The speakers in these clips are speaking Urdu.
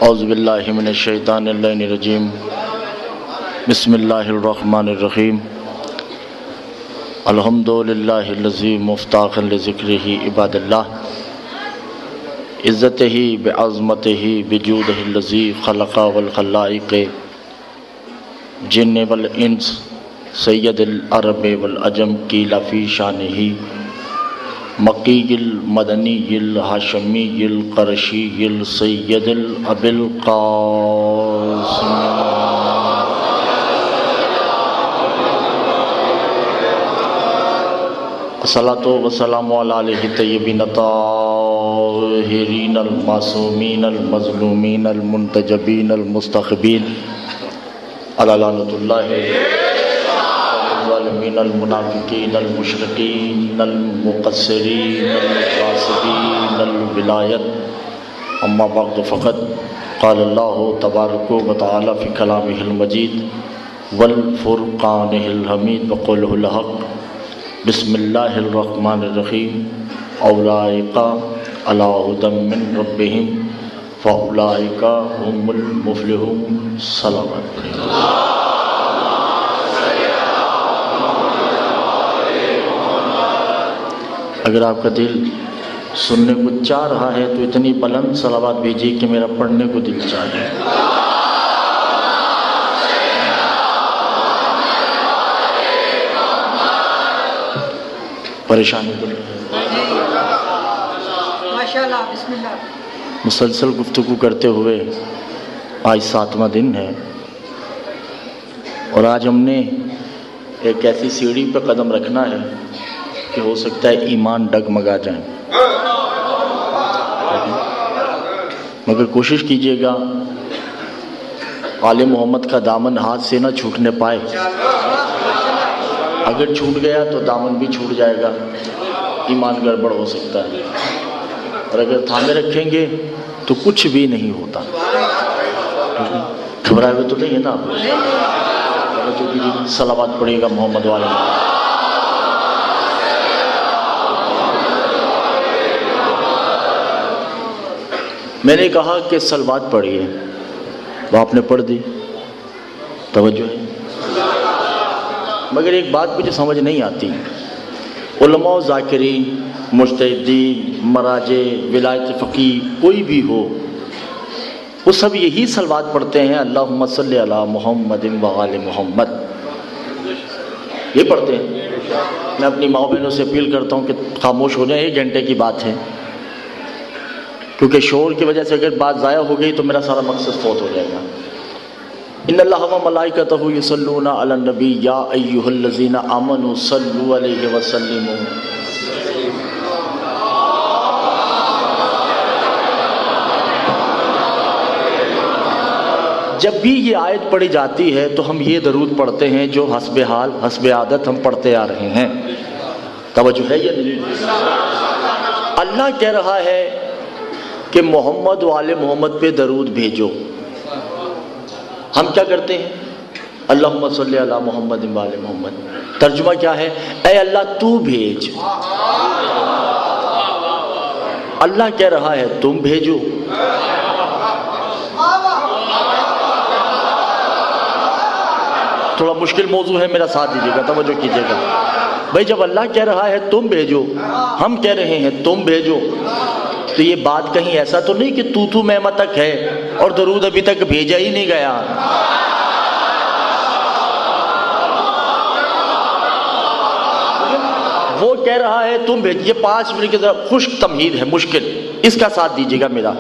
اعوذ باللہ من الشیطان اللعین الرجیم بسم اللہ الرحمن الرحیم الحمد للہ الذی مفتاحا لذکرہ عباد اللہ عزتہ بعظمتہ بجودہ الذی خلق والخلائق جن والانس سید العرب والعجم قیل فی شانہ مکی المدنی الہاشمی القرشی السید ابی القاسم الصلاۃ والسلام علی آلہ الطیبین الطاہرین المعصومین المظلومین المنتجبین المستخبین علی لعنۃ اللہ الظالمین المنافقین المشرکین المقصرین الغاصبین الولایت اما بعد فقط قال اللہ تبارک و تعالی فی کلامہ المجید والفرقان الحمید وقولہ الحق بسم اللہ الرحمن الرحیم اولئک علی ھدی من ربہم فاولئک هم المفلحون صلوات علیہ۔ اگر آپ کا دل سننے کو چاہ رہا ہے تو اتنی بلند صلوات بھیجیے کہ میرا پڑھنے کو دل چاہے۔ پریشانی تو نہیں ہے؟ ماشاءاللہ، بسم اللہ۔ مسلسل گفتگو کرتے ہوئے آج 7واں دن ہے اور آج ہم نے ایک ایسی سیڑھی پہ قدم رکھنا ہے کہ ہو سکتا ہے ایمان ڈگمگا جائیں، مگر کوشش کیجئے گا آل محمد کا دامن ہاتھ سے نہ چھوٹنے پائے۔ اگر چھوٹ گیا تو دامن بھی چھوٹ جائے گا، ایمان گڑبڑ ہو سکتا ہے، اور اگر تھامے رکھیں گے تو کچھ بھی نہیں ہوتا۔ گھبرائے ہوئے تو نہیں ہے نا آپ؟ جو بھی صلوات پڑھے گا محمد والے۔ میں نے کہا کہ صلوات پڑھیے، وہ آپ نے پڑھ دی، توجہ ہے، مگر ایک بات مجھے سمجھ نہیں آتی، علماء ذاکرین، مجتہدین، مراجع، ولایت فقیہ کوئی بھی ہو، وہ سب یہی صلوات پڑھتے ہیں، اللہم صلی علی محمد وآل محمد، یہ پڑھتے ہیں۔ میں اپنی ماں بہنوں سے اپیل کرتا ہوں کہ خاموش ہو جائیں، 1 گھنٹے کی بات ہے، کیونکہ شور کی وجہ سے اگر بات ضائع ہو گئی تو میرا سارا مقصد فوت ہو جائے گا۔ ان اللہ و ملائکتہ یصلون علی النبی یا ایھا الذین آمنوا صلوا علیہ وسلموا۔ جب بھی یہ آیت پڑھی جاتی ہے تو ہم یہ درود پڑھتے ہیں جو حسب حال حسب عادت ہم پڑھتے آ رہے ہیں، توجہ ہے یا نہیں؟ اللہ کہہ رہا ہے کہ محمد والے محمد پہ درود بھیجو، ہم کیا کرتے ہیں؟ اللہم صلی علی محمد والے محمد۔ ترجمہ کیا ہے؟ اے اللہ تو بھیج۔ اللہ کہہ رہا ہے تم بھیجو۔ تھوڑا مشکل موضوع ہے، میرا ساتھ دیجیے گا، توجہ کیجیے گا بھائی۔ جب اللہ کہہ رہا ہے تم بھیجو، ہم کہہ رہے ہیں تم بھیجو، تو یہ بات کہیں ایسا تو نہیں کہ تو میں تک ہے اور درود ابھی تک بھیجا ہی نہیں گیا۔ وہ کہہ رہا ہے تم بھیج، یہ 5 منٹ کی طرف خشک تمہید ہے، مشکل، اس کا ساتھ دیجیے گا میرا۔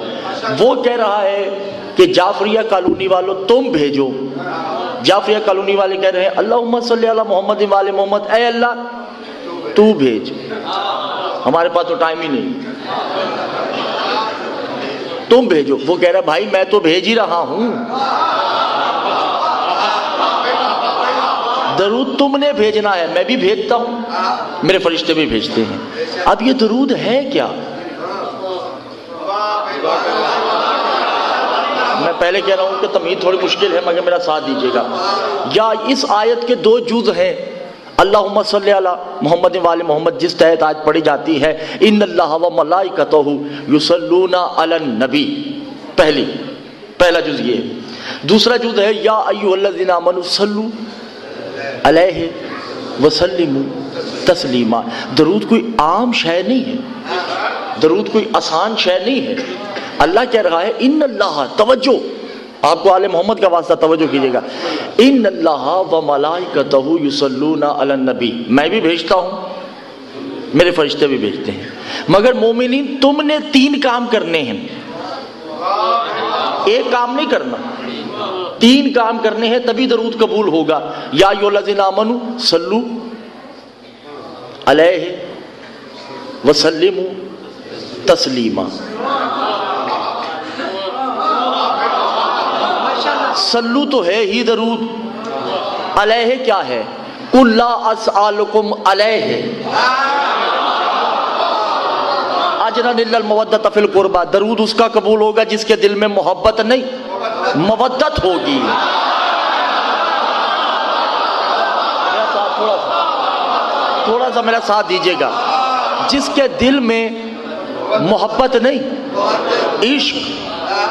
وہ کہہ رہا ہے کہ جعفریہ کالونی والوں تم بھیجو، جعفریہ کالونی والے کہہ رہے ہیں اللہم صلی علی محمد والے محمد، اے اللہ تو بھیج۔ ہمارے پاس تو ٹائم ہی نہیں، تم بھیجو۔ وہ کہہ رہا ہے بھائی میں تو بھیج ہی رہا ہوں، درود تم نے بھیجنا ہے، میں بھی بھیجتا ہوں، میرے فرشتے بھی بھیجتے ہیں۔ اب یہ درود ہے کیا؟ میں پہلے کہہ رہا ہوں کہ تمہید تھوڑی مشکل ہے، مگر میرا ساتھ دیجیے گا۔ یا اس آیت کے 2 جز ہیں، اللہم صلی علی محمد وآل محمد جس تحت آیت پڑھی جاتی ہے ان اللہ و ملائکتہ یصلون علی النبی، پہلا جز یہ ہے. دوسرا جز ہے یا ایھا الذین آمنوا صلوا علیہ وسلموا تسلیما. درود کوئی عام شے نہیں ہے، درود کوئی آسان شے نہیں ہے. اللہ کہہ رہا ہے ان اللہ، توجہ، آپ کو آل محمد کا واسطہ توجہ کیجئے گا، ان اللہ و ملائکتہ یصلون علی النبی. میں بھی بھیجتا ہوں، میرے فرشتے بھی بھیجتے ہیں، مگر مومنین تم نے 3 کام کرنے ہیں. ایک کام نہیں کرنا، 3 کام کرنے ہیں تبھی درود قبول ہوگا. یا ایھا الذین آمنوا صلوا علیہ وسلموا تسلیما. صلو تو ہے ہی درود، علیہ کیا ہے؟ قل لا اسألکم علیہ اجرا الا المودۃ فی القربى. درود اس کا قبول ہوگا جس کے دل میں محبت نہیں، مودت ہوگی. تھوڑا سا میرا ساتھ دیجیے گا. جس کے دل میں محبت نہیں، عشق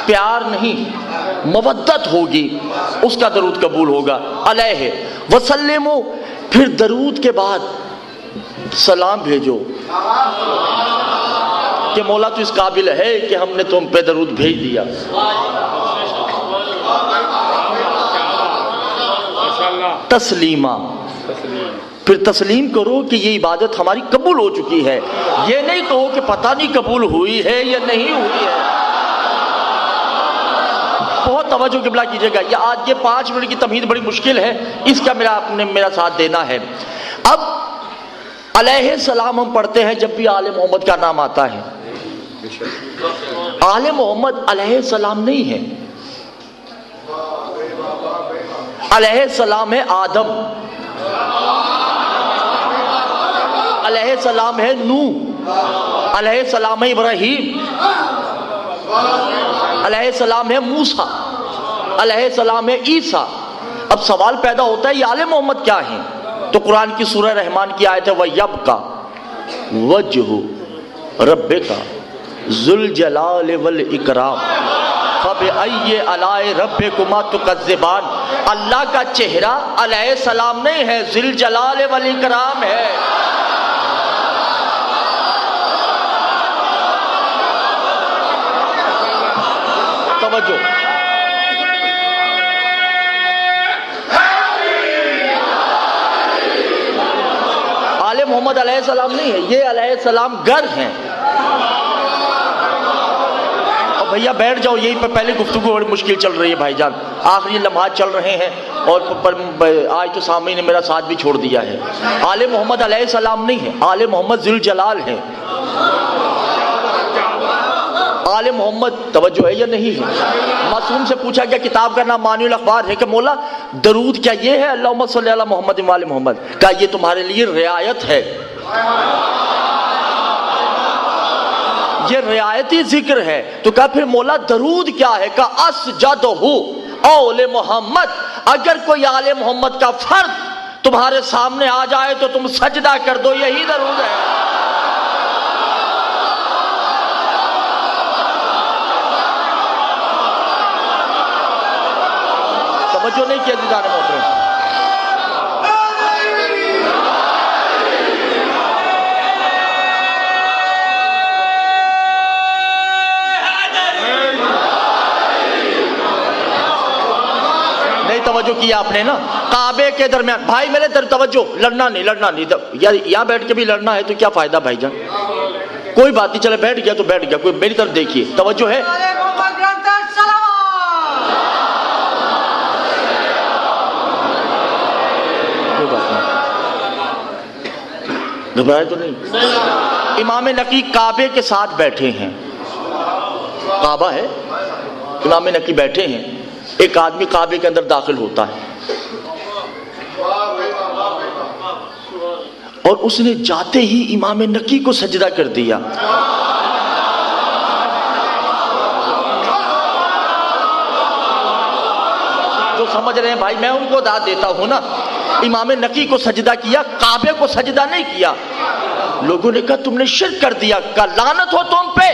پیار نہیں، مودت ہوگی، اس کا درود قبول ہوگا. علیہ وسلموا، پھر درود کے بعد سلام بھیجو کہ مولا تو اس قابل ہے کہ ہم نے تم پہ درود بھیج دیا. تسلیما، پھر تسلیم کرو کہ یہ عبادت ہماری قبول ہو چکی ہے. یہ نہیں کہو کہ پتہ نہیں قبول ہوئی ہے یا نہیں ہوئی ہے. بہت توجہ قبلہ کیجئے گا. یہ آج یہ 5 منٹ کی تمہید بڑی مشکل ہے، اس کا میرا ساتھ دینا ہے. اب علیہ السلام ہم پڑھتے ہیں جب بھی آل محمد کا نام آتا ہے. آل محمد علیہ السلام نہیں ہے. علیہ السلام ہے آدم، علیہ السلام ہے نوح، علیہ السلام ہے ابراہیم، علیہ السلام ہے موسیٰ، علیہ السلام ہے عیسیٰ. اب سوال پیدا ہوتا ہے یہ آل محمد کیا ہیں؟ تو قرآن کی سورہ رحمان کی آیت ہے وَيَبْقَى وَجْهُ رَبِّكَ ذُو الْجَلَالِ وَالْإِكْرَامِ فَبِأَيِّ آلَاءِ رَبِّكُمَا تُكَذِّبَانِ. اللہ کا چہرہ علیہ السلام نہیں ہے، ذُو الْجَلَالِ وَالْإِكْرَامِ ہے. توجہ، آل محمد علیہ السلام نہیں ہے، یہ علیہ السلام گر ہیں. اور بھیا بیٹھ جاؤ، یہی پہ پہلے گفتگو بڑی مشکل چل رہی ہے بھائی جان، آخری لمحات چل رہے ہیں اور آج تو سامعین نے میرا ساتھ بھی چھوڑ دیا ہے. آل محمد علیہ السلام نہیں ہے، آل محمد ذو الجلال ہے. آل محمد توجہ ہے یا نہیں ہے؟ معصوم سے پوچھا گیا، کتاب کا نام مانی الاخبار ہے، کہ مولا درود کیا یہ ہے اللہم صلی علی محمد و آل محمد؟ کہا یہ تمہارے لیے رعایت ہے، یہ رعایتی ذکر ہے. تو کہا پھر مولا درود کیا ہے؟ کہا اسجدہ اول محمد. اگر کوئی آل محمد کا فرد تمہارے سامنے آ جائے تو تم سجدہ کر دو، یہی درود ہے. توجہ نہیں کیا دیدار محترم. نہیں توجہ کیا آپ نے نا. کعبے کے درمیان بھائی میرے توجہ، لڑنا نہیں یار، یہاں بیٹھ کے بھی لڑنا ہے تو کیا فائدہ بھائی جان؟ کوئی بات نہیں، چلے بیٹھ گیا تو بیٹھ گیا، کوئی میری طرف دیکھیے. توجہ ہے، گھبرائے تو نہیں. امام نقی کعبے کے ساتھ بیٹھے ہیں، کعبہ ہے، امام نقی بیٹھے ہیں. ایک آدمی کعبے کے اندر داخل ہوتا ہے اور اس نے جاتے ہی امام نقی کو سجدہ کر دیا. جو سمجھ رہے ہیں بھائی میں ان کو داد دیتا ہوں نا. امام نقی کو سجدہ کیا، کعبے کو سجدہ نہیں کیا. لوگوں نے کہا تم نے شرک کر دیا. کہا لعنت ہو تم پہ،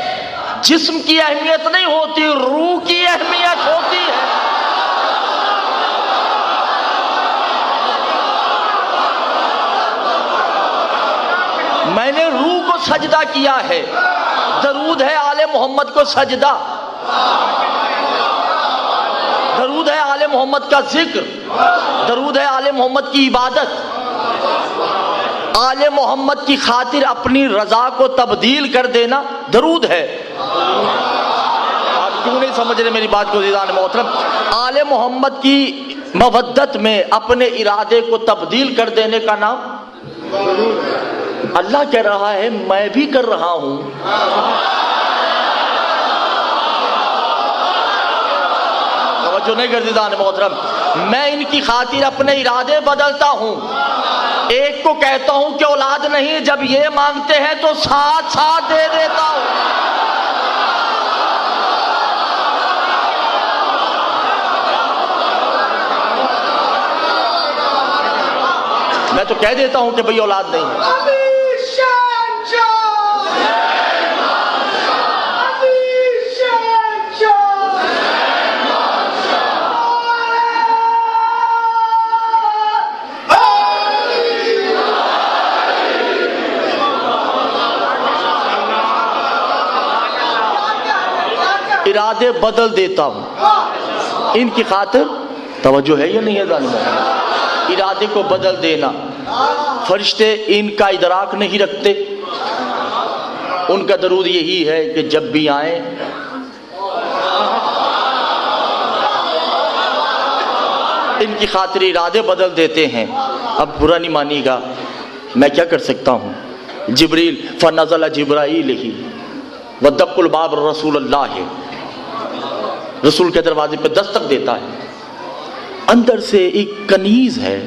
جسم کی اہمیت نہیں ہوتی، روح کی اہمیت ہوتی ہے۔ میں نے روح کو سجدہ کیا ہے، درود ہے آل محمد کو سجدہ، درود ہے آل محمد کا ذکر، درود ہے آل محمد کی عبادت، آل محمد کی خاطر اپنی رضا کو تبدیل کر دینا درود ہے۔ آپ کیوں نہیں سمجھ رہے میری بات کو عزیزان محترم؟ آل محمد کی مودت میں اپنے ارادے کو تبدیل کر دینے کا نام اللہ کہہ رہا ہے، میں بھی کر رہا ہوں۔ توجہ نہیں کر عزیزان محترم، میں ان کی خاطر اپنے ارادے بدلتا ہوں۔ ایک کو کہتا ہوں کہ اولاد نہیں، جب یہ مانگتے ہیں تو ساتھ ساتھ دے دیتا ہوں۔ میں تو کہہ دیتا ہوں کہ بھئی اولاد نہیں۔ ارادے بدل دیتا ہوں ان کی خاطر۔ توجہ ہے یا نہیں ہے ظالموں؟ ارادے کو بدل دینا۔ فرشتے ان کا ادراک نہیں رکھتے، ان کا درود یہی ہے کہ جب بھی آئیں ان کی خاطر ارادے بدل دیتے ہیں۔ اب برا نہیں مانی گا، میں کیا کر سکتا ہوں؟ جبریل فنزل جبرائیل ہی ودق الباب رسول اللہ ہے، رسول کے دروازے پہ دستک دیتا ہے۔ اندر سے ایک کنیز ہے،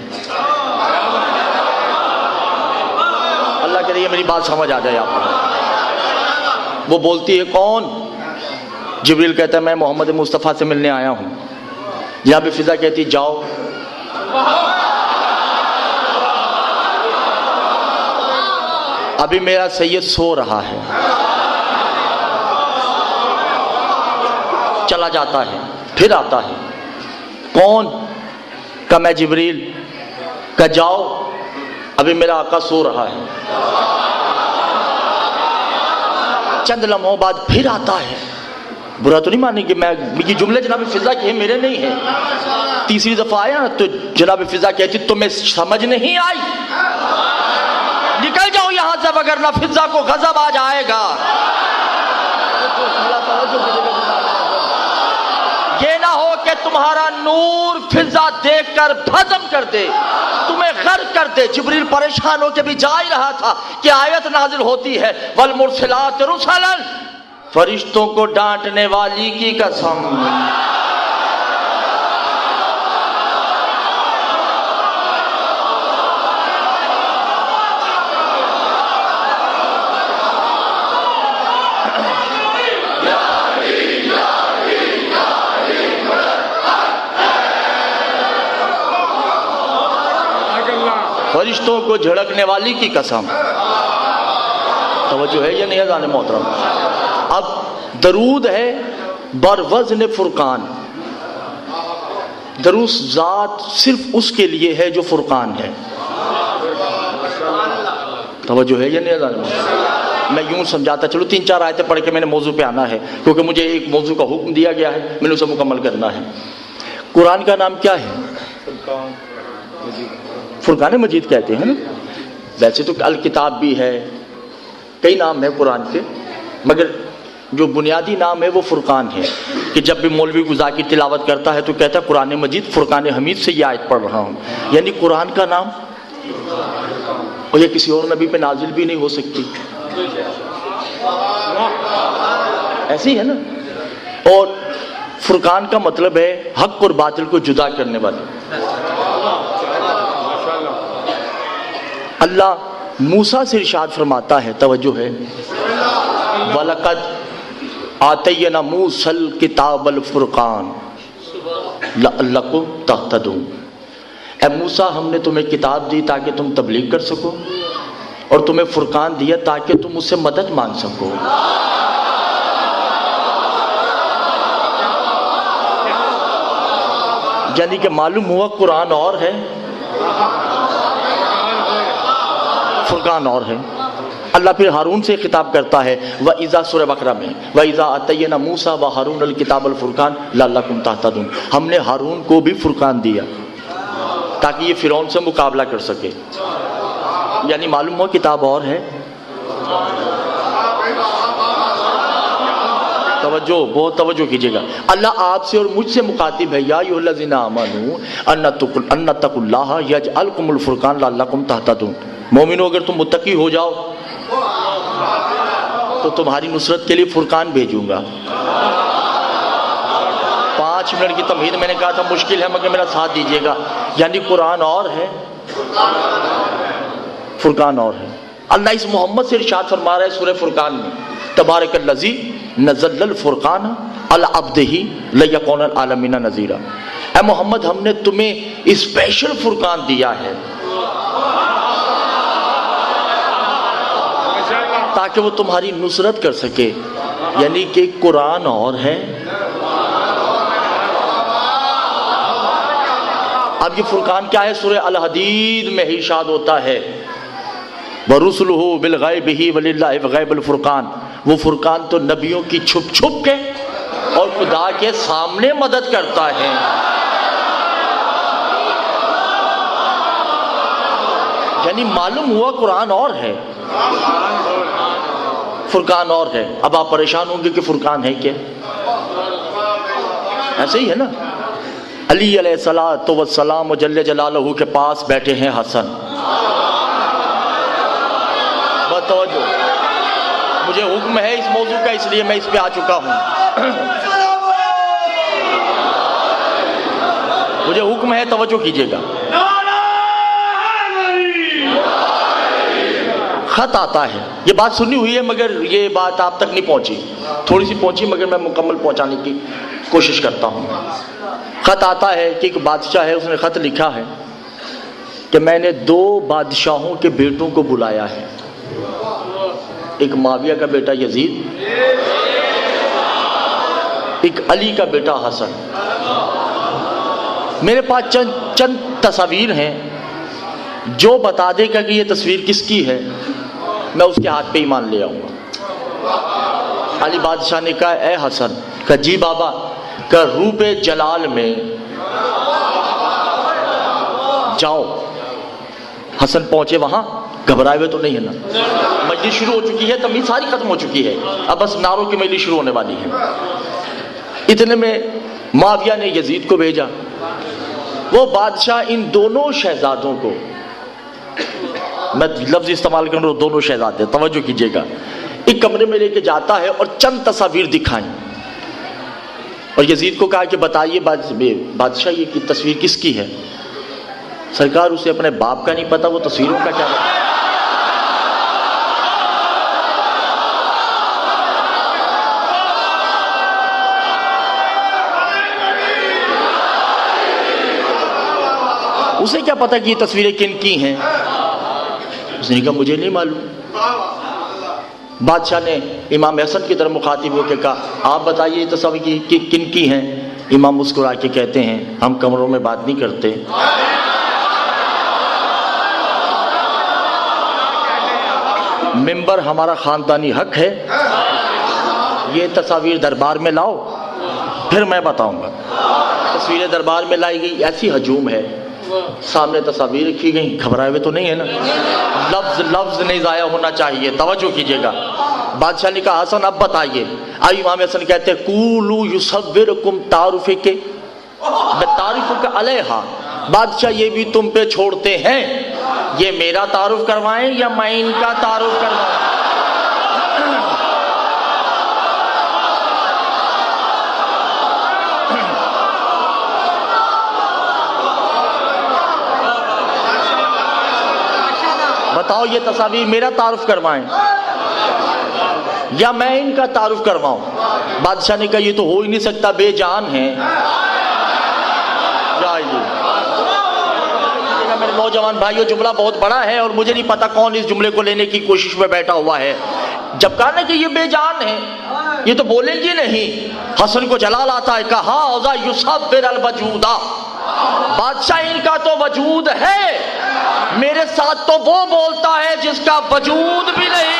اللہ کے لیے میری بات سمجھ آ جائے آپ کو۔ وہ بولتی ہے کون؟ جبریل کہتا ہے میں محمد مصطفیٰ سے ملنے آیا ہوں۔ جناب فضا کہتی جاؤ۔ ابھی میرا سید سو رہا ہے۔ چلا جاتا ہے، پھر آتا ہے۔ کون؟ کہ میں جبریل۔ کہ جاؤ، ابھی میرا آقا سو رہا ہے۔ چند لمحوں بعد پھر آتا ہے۔ برا تو نہیں مانیں گے، میں یہ جملے جناب فضا کے ہیں، میرے نہیں ہیں۔ تیسری دفعہ آیا تو جناب فضا کہتی تمہیں سمجھ نہیں آئی، نکل جاؤ یہاں سے وگرنہ فضا کو غضب آ جائے گا۔ یہ نہ ہو کہ تمہارا نور فضا دیکھ کر بھسم کر دے، تمہیں غرق کر دے۔ جبریل پریشان ہو کے بھی جا ہی رہا تھا کہ آیت نازل ہوتی ہے والمرسلات رسلا، فرشتوں کو ڈانٹنے والی کی قسم۔ فرشتوں کو جھڑکنے والی کی قسم۔ توجہ ہے یا نہیں ہے ذان محترم؟ اب درود ہے بروزن فرقان، درود ذات صرف اس کے لیے ہے جو فرقان ہے۔ توجہ ہے یا نہیں ہے ذان محترم؟ میں یوں سمجھاتا چلو، 3-4 آیتیں پڑھ کے میں نے موضوع پہ آنا ہے، کیونکہ مجھے ایک موضوع کا حکم دیا گیا ہے، میں نے اسے مکمل کرنا ہے۔ قرآن کا نام کیا ہے؟ فرقان مجید کہتے ہیں نا۔ ویسے تو الکتاب بھی ہے، کئی نام ہیں قرآن کے، مگر جو بنیادی نام ہے وہ فرقان ہے۔ کہ جب بھی مولوی ذاکر تلاوت کرتا ہے تو کہتا ہے قرآن مجید فرقان حمید سے یہ آیت پڑھ رہا ہوں، یعنی قرآن کا نام، اور یہ کسی اور نبی پہ نازل بھی نہیں ہو سکتی، ایسی ہے نا۔ اور فرقان کا مطلب ہے حق اور باطل کو جدا کرنے والا۔ اللہ موسیٰ سے ارشاد فرماتا ہے، توجہ ہے، وَلَقَدْ آتَيْنَا مُوسَى الْكِتَابَ الْفُرْقَانَ لَعَلَّكُمْ تَهْتَدُونَ۔ اے موسیٰ ہم نے تمہیں کتاب دی تاکہ تم تبلیغ کر سکو، اور تمہیں فرقان دیا تاکہ تم اس سے مدد مانگ سکو۔ یعنی کہ معلوم ہوا قرآن اور ہے، فرقان اور ہے۔ اللہ پھر ہارون سے خطاب کرتا ہے وَإِذَا سورہ بقرہ میں وَإِذَا آتَيْنَا مُوسَىٰ وَهَارُونَ الْكِتَابَ الْفُرْقَانَ لَعَلَّكُمْ تَهْتَدُونَ، ہم نے ہارون کو بھی فرقان دیا تاکہ یہ فرعون سے مقابلہ کر سکے۔ یعنی معلوم ہوا کتاب اور ہے۔ توجہ، بہت توجہ کیجئے گا۔ اللہ آپ سے اور مجھ سے مخاطب ہے، یا ایھا الذین آمنوا ان اتقوا اللہ یجعل لکم الفرقان لعلکم تہتدون۔ مومنو اگر تم متقی ہو جاؤ تو تمہاری نصرت کے لیے فرقان بھیجوں گا۔ 5 منٹ کی تمہید میں نے کہا تھا مشکل ہے مگر میرا ساتھ دیجئے گا۔ یعنی قرآن اور ہے، فرقان اور ہے۔ اللہ اس محمد سے ارشاد فرما رہا ہے سورہ فرقان میں تبارک الذی نزل الفرقان علی عبدہ لیکون للعالمین نذیرا۔ اے محمد ہم نے تمہیں اسپیشل فرقان دیا ہے تاکہ وہ تمہاری نصرت کر سکے۔ یعنی کہ قرآن اور ہے۔ اب یہ فرقان کیا ہے؟ سورہ الحدید میں ارشاد ہوتا ہے وَرُسُلُهُ بِالْغَيْبِ وَلِلَّهِ غَيْبُ الْفُرْقَانِ، وہ فرقان تو نبیوں کی چھپ چھپ کے اور خدا کے سامنے مدد کرتا ہے۔ یعنی معلوم ہوا قرآن اور ہے، فرقان اور ہے۔ اب آپ پریشان ہوں گے کہ فرقان ہے کیا؟ ایسے ہی ہے نا۔ علی علیہ السلام جل جلالہ کے پاس بیٹھے ہیں حسن۔ بہت توجہ، مجھے حکم ہے اس موضوع کا اس لیے میں اس پہ آ چکا ہوں۔ مجھے حکم ہے، توجہ کیجئے گا۔ خط آتا ہے، یہ بات سنی ہوئی ہے مگر یہ بات آپ تک نہیں پہنچی، تھوڑی سی پہنچی مگر میں مکمل پہنچانے کی کوشش کرتا ہوں۔ خط آتا ہے کہ ایک بادشاہ ہے، اس نے خط لکھا ہے کہ میں نے 2 بادشاہوں کے بیٹوں کو بلایا ہے، ایک معاویہ کا بیٹا یزید، ایک علی کا بیٹا حسن۔ میرے پاس چند تصاویر ہیں، جو بتا دے گا کہ یہ تصویر کس کی ہے میں اس کے ہاتھ پہ ایمان لے آؤں گا۔ علی بادشاہ نے کہا اے حسن، کہا جی بابا، کہ روپ جلال میں جاؤ۔ حسن پہنچے وہاں، گھبرائے ہوئے تو نہیں ہے نا، مجلس شروع ہو چکی ہے، تمیز ساری ختم ہو چکی ہے، اب بس نعروں کی مجلس شروع ہونے والی ہے۔ اتنے میں معاویہ نے یزید کو بھیجا، وہ بادشاہ ان دونوں شہزادوں کو، میں لفظ استعمال کر رہا ہوں دونوں شہزادے، توجہ کیجئے گا، ایک کمرے میں لے کے جاتا ہے اور چند تصاویر دکھائیں، اور یزید کو کہا کہ بتائیے بادشاہ یہ تصویر کس کی ہے؟ سرکار اسے اپنے باپ کا نہیں پتا، وہ تصویروں کا کیا پتا؟ اسے کیا پتا کہ یہ تصویریں کن کی ہیں؟ اس نے کہا مجھے نہیں معلوم۔ بادشاہ نے امام حسن کی طرف مخاطب ہو کے کہا آپ بتائیے یہ تصویر کن کی ہیں؟ امام مسکرا کے کہتے ہیں ہم کمروں میں بات نہیں کرتے۔ ممبر ہمارا خاندانی حق ہے، یہ تصاویر دربار میں لاؤ پھر میں بتاؤں گا۔ تصویریں دربار میں لائی گئی، ایسی ہجوم ہے، سامنے تصاویر رکھی گئی، گھبرائے ہوئے تو نہیں ہے نا، لفظ نہیں ضائع ہونا چاہیے، توجہ کیجئے گا۔ بادشاہ نے کہا حسن اب بتائیے۔ اب امام حسن کہتے ہیں قولو یصورکم تعارفک بتعارفک علیہا، بادشاہ یہ بھی تم پہ چھوڑتے ہیں، یہ میرا تعارف کروائیں یا میں ان کا تعارف کروائیں؟ بتاؤ یہ تصاویر میرا تعارف کروائیں یا میں ان کا تعارف کرواؤں؟ بادشاہ نے کہا یہ تو ہو ہی نہیں سکتا، بے جان ہیں۔ میرے نوجوان بھائیو جملہ بہت بڑا ہے اور مجھے نہیں پتا کون اس جملے کو لینے کی کوشش میں بیٹھا ہوا ہے۔ جب کہا نا کہ یہ بے جان ہیں، یہ تو بولیں گے نہیں۔ حسن کو جلال آتا ہے، کہا ذا یصور الوجودا، بادشاہ ان کا تو وجود ہے، میرے ساتھ تو وہ بولتا ہے جس کا وجود بھی نہیں۔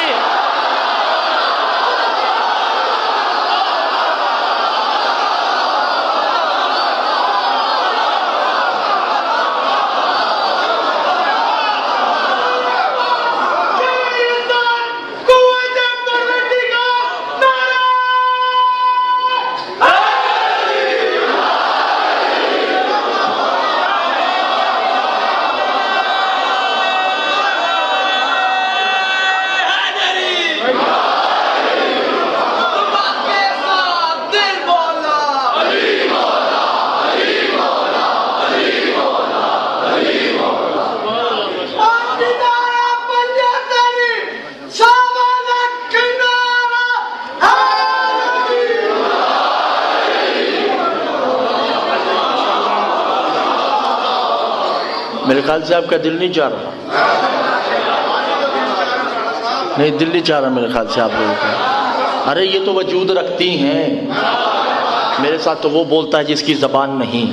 میرے خیال سے آپ کا دل نہیں چاہ رہا، نہیں دل نہیں چاہ رہا میرے خیال سے آپ لوگوں کا۔ ارے یہ تو وجود رکھتی ہیں، میرے ساتھ تو وہ بولتا ہے جس کی زبان نہیں۔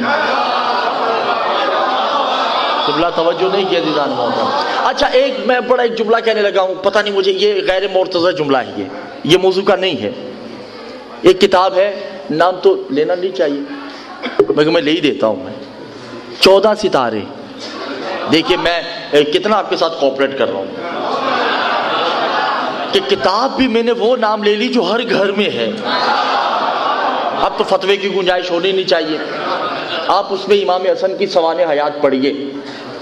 قبلہ توجہ نہیں کیا دیدان محترم۔ اچھا ایک میں بڑا ایک جملہ کہنے لگا ہوں، پتہ نہیں مجھے یہ غیر مرتضی جملہ ہے، یہ موضوع کا نہیں ہے۔ ایک کتاب ہے، نام تو لینا نہیں چاہیے مگر میں لے ہی دیتا ہوں، میں 14 ستارے۔ دیکھیے میں کتنا آپ کے ساتھ کوپریٹ کر رہا ہوں کہ کتاب بھی میں نے وہ نام لے لی جو ہر گھر میں ہے۔ اب تو فتوے کی گنجائش ہونی نہیں چاہیے۔ آپ اس میں امام حسن کی سوانح حیات پڑھیے،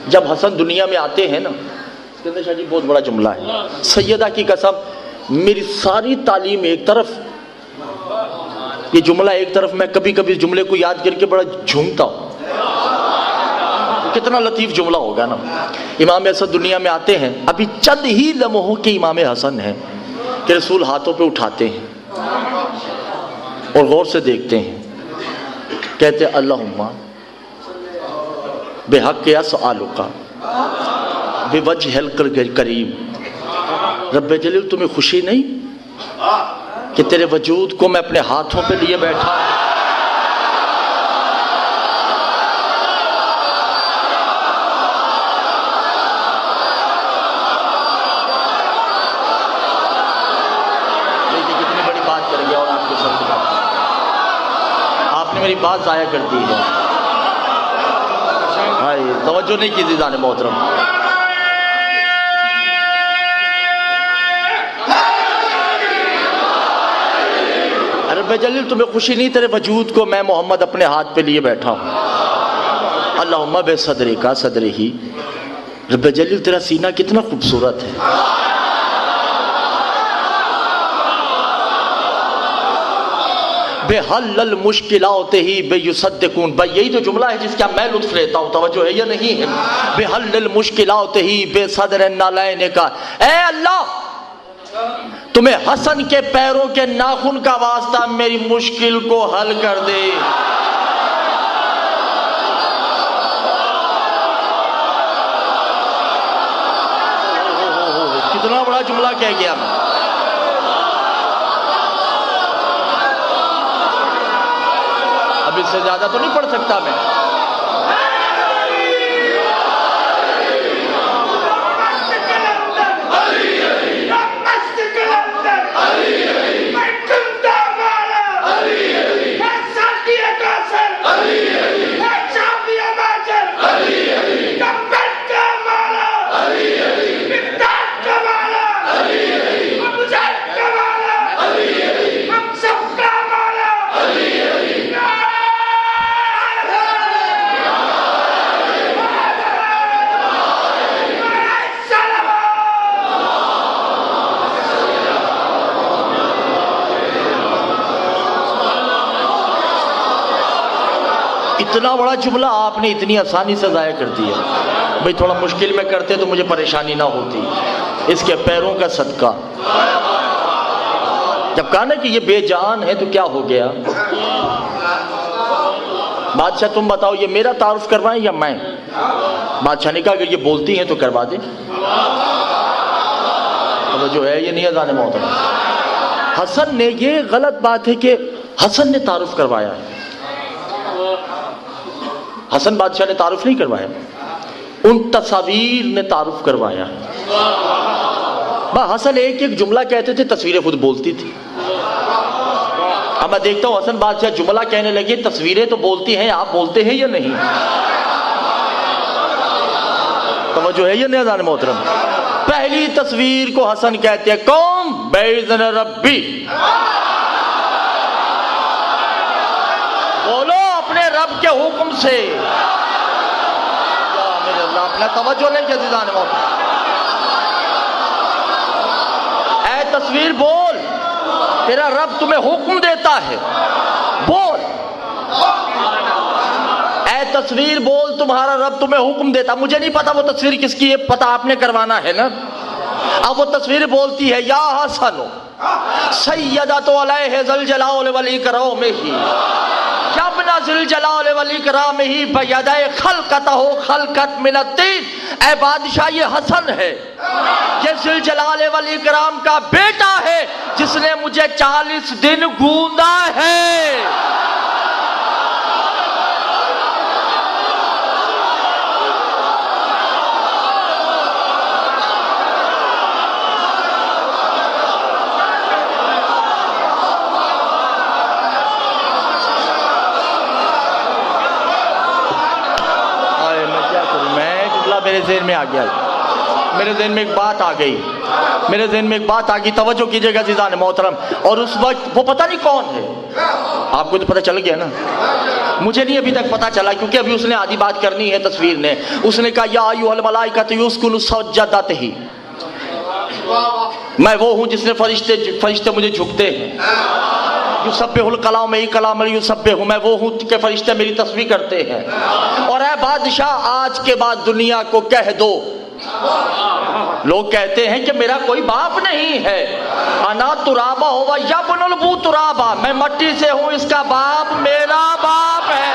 جب حسن دنیا میں آتے ہیں نا، اسکندر شاہ جی بہت بڑا جملہ ہے، سیدہ کی قسم میری ساری تعلیم ایک طرف، یہ جملہ ایک طرف، میں کبھی کبھی جملے کو یاد کر کے بڑا جھومتا ہوں، کتنا لطیف جملہ ہوگا نا۔ امام حسن دنیا میں آتے ہیں، ابھی چند ہی لمحوں کے امام حسن ہیں کہ رسول ہاتھوں پہ اٹھاتے ہیں اور غور سے دیکھتے ہیں، کہتے ہیں اللہم بحق اسألک بوجہ الکریم، رب جلیل تمہیں خوشی نہیں کہ تیرے وجود کو میں اپنے ہاتھوں پہ لیے بیٹھا؟ میری بات ضائع کرتی ہے، توجہ نہیں کی دیدان محترم۔ رب جلیل تمہیں خوشی نہیں تیرے وجود کو میں محمد اپنے ہاتھ پہ لیے بیٹھا ہوں؟ اللہم بے صدرے کا صدرے ہی، رب جلیل تیرا سینہ کتنا خوبصورت ہے، بے حل المشکلات ہی بے یصدقون۔ بھائی یہی تو جملہ ہے جس کا میں لطف لیتا ہوں، توجہ ہے یا نہیں ہے؟ بے حل المشکلات ہی بے صدر النالین کا، اے اللہ تمہیں حسن کے پیروں کے ناخن کا واسطہ میری مشکل کو حل کر دے۔ کتنا بڑا جملہ کہہ گیا میں۔ اب اس سے زیادہ تو نہیں پڑھ سکتا میں۔ اتنا بڑا جملہ آپ نے اتنی آسانی سے ضائع کر دیا۔ بھئی تھوڑا مشکل میں کرتے تو مجھے پریشانی نہ ہوتی۔ اس کے پیروں کا صدقہ، جب کہا نا کہ یہ بے جان ہے تو کیا ہو گیا؟ بادشاہ تم بتاؤ یہ میرا تعارف کروائیں یا میں؟ بادشاہ نے کہا اگر یہ بولتی ہیں تو کروا دیں۔ جو ہے یہ نہیں اذان محترم۔ حسن نے، یہ غلط بات ہے کہ حسن نے تعارف کروایا ہے۔ حسن بادشاہ نے تعارف نہیں کروایا، ان تصاویر نے تعارف کروایا۔ حسن ایک ایک جملہ کہتے تھے، تصویریں خود بولتی تھی۔ اب میں دیکھتا ہوں حسن بادشاہ جملہ کہنے لگے، تصویریں تو بولتی ہیں، آپ بولتے ہیں یا نہیں؟ توجہ ہے یا نہیں اذان محترم؟ پہلی تصویر کو حسن کہتے ہیں، قوم بِإِذْنِ ربی، بولو اپنے رب کے حکم سے۔ یا میرے اللہ، اپنا توجہ نہیں کیا عزیزان محترم؟ اے تصویر بول، تیرا رب تمہیں حکم دیتا ہے، بول۔ اے تصویر بول، تمہارا رب تمہیں حکم دیتا۔ مجھے نہیں پتا وہ تصویر کس کی ہے، پتا آپ نے کروانا ہے نا۔ اب وہ تصویر بولتی ہے، یا حسن سیدۃ علیہ ذی الجلال والاکرام ہی، ابن ذی الجلال والاکرام ہی بیدہ خلقتہ خلقت من الطین۔ اے بادشاہ، یہ حسن ہے، یہ ذی الجلال والاکرام کا بیٹا ہے، جس نے مجھے 40 دن گوندا ہے۔ میرے ذہن میں آ گیا، میرے ذہن میں ایک بات آ گئی، میرے ذہن میں ایک بات آ گئی، توجہ کیجئے گا عزیزان محترم۔ اور اس وقت وہ پتہ نہیں کون ہے، آپ کو تو پتہ چل گیا نا، مجھے نہیں ابھی تک پتہ چلا، کیونکہ ابھی اس نے آدھی بات کرنی ہے تصویر نے۔ اس نے کہا، یا ایھا الملائکۃ یسکنوا سجدتہ، میں وہ ہوں جس نے فرشتے مجھے جھکتے ہیں۔ یسبح الکلام کلام یسبح، میں وہ ہوں کہ فرشتے میری تسبیح کرتے ہیں۔ اور اے بادشاہ، آج کے بعد دنیا کو کہہ دو، لوگ کہتے ہیں کہ میرا کوئی باپ نہیں ہے، انا ترابا ہوا یبن البو ترابا، میں مٹی سے ہوں، اس کا باپ میرا باپ ہے۔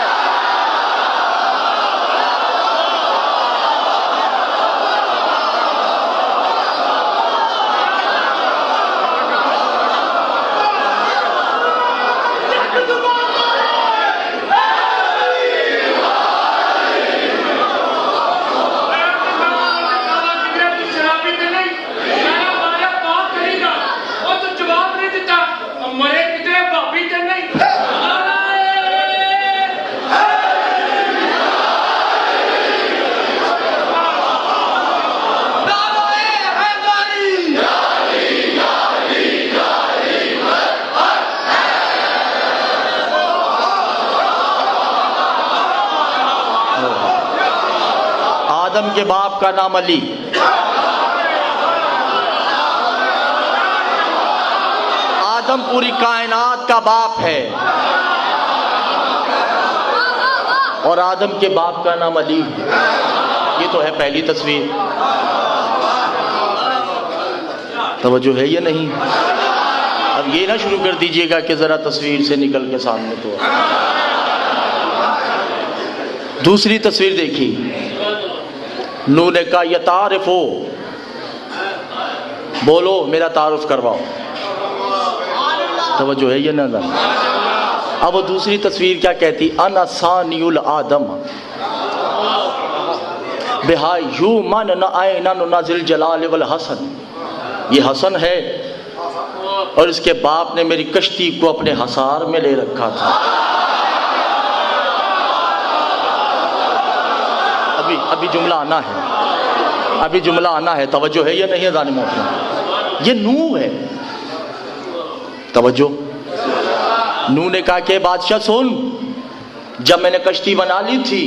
آدم کے باپ کا نام علی، آدم پوری کائنات کا باپ ہے، اور آدم کے باپ کا نام علی ہے۔ یہ تو ہے پہلی تصویر، توجہ ہے یا نہیں؟ اب یہ نہ شروع کر دیجئے گا کہ ذرا تصویر سے نکل کے سامنے تو۔ دوسری تصویر دیکھی، نو نے کہا، یہ تعارف ہو، بولو میرا تعارف کرواؤ۔ توجہ ہے یہ نہ؟ اب وہ دوسری تصویر کیا کہتی، انا ثانی الآدم بہا یومن نعینن ذی الجلال والحسن، یہ حسن ہے، اور اس کے باپ نے میری کشتی کو اپنے حصار میں لے رکھا تھا۔ ابھی جملہ آنا ہے، ابھی جملہ آنا ہے، توجہ ہے یا نہیں اذان محترم؟ یہ نوح ہے، توجہ۔ نوح نے کہا کہ بادشاہ سن، جب میں نے کشتی بنا لی تھی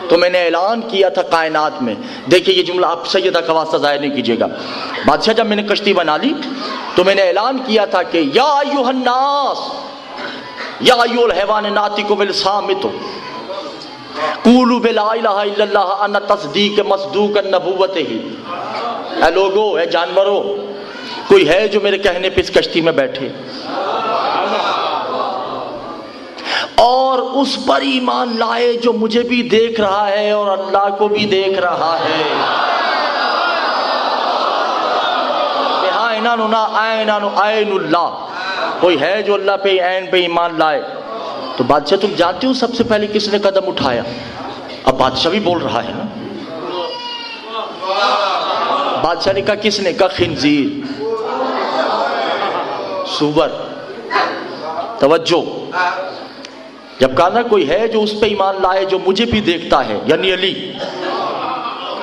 تو میں نے اعلان کیا تھا کائنات میں، دیکھیں یہ جملہ آپ سیدہ کا واسطہ ظاہر نہیں کیجیے گا، بادشاہ جب میں نے کشتی بنا لی تو میں نے اعلان کیا تھا کہ یا ایھا الناس، یا ایھا الحیوان ناطق بالصامت، قولوا بلا الہ الا اللہ ان تصدیق مصدوق النبوت ہی۔ اے لوگو، اے جانوروں، کوئی ہے جو میرے کہنے پہ اس کشتی میں بیٹھے اور اس پر ایمان لائے جو مجھے بھی دیکھ رہا ہے اور اللہ کو بھی دیکھ رہا ہے۔ عین اللہ، کوئی ہے جو اللہ پہ عین پہ ایمان لائے تو بادشاہ تم جانتے ہو سب سے پہلے کس نے قدم اٹھایا؟ اب بادشاہ بھی بول رہا ہے نا. بادشاہ نے کہا کس نے؟ کہا خنزیر، سور. توجہ، جب کہا نا کوئی ہے جو اس پہ ایمان لائے جو مجھے بھی دیکھتا ہے، یعنی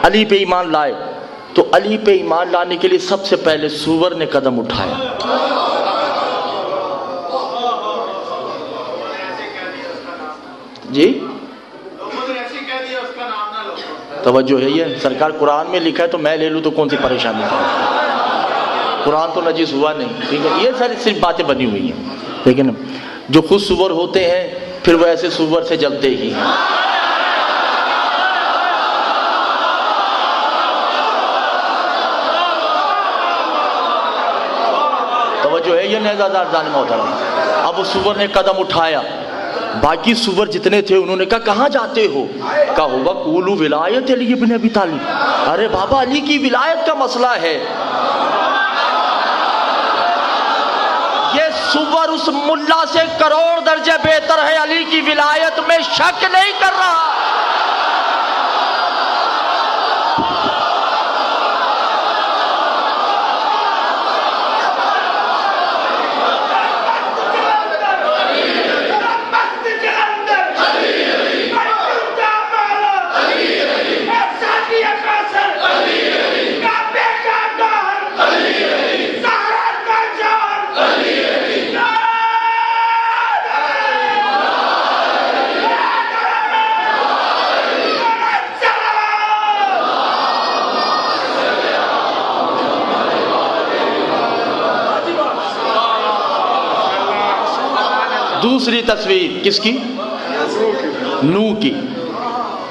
علی پہ ایمان لائے، تو علی پہ ایمان لانے کے لیے سب سے پہلے سور نے قدم اٹھایا. جی توجہ ہے. یہ سرکار قرآن میں لکھا ہے تو میں لے لوں تو کون سی پریشانی ہے؟ قرآن تو نجس ہوا نہیں، ٹھیک ہے. یہ ساری صرف باتیں بنی ہوئی ہیں، لیکن جو خود سور ہوتے ہیں پھر وہ ایسے سور سے جلتے ہی ہیں. توجہ ہے. یہ نیزادار جان محترم. اب اس سور نے قدم اٹھایا، باقی سور جتنے تھے انہوں نے کہا کہاں جاتے ہو؟ کہا ہوا قولوا ولایت علی ابن ابی طالب. ارے بابا علی کی ولایت کا مسئلہ ہے. یہ سور اس ملا سے کروڑ درجے بہتر ہے، علی کی ولایت میں شک نہیں کر رہا. دوسری تصویر کس کی؟ نو کی.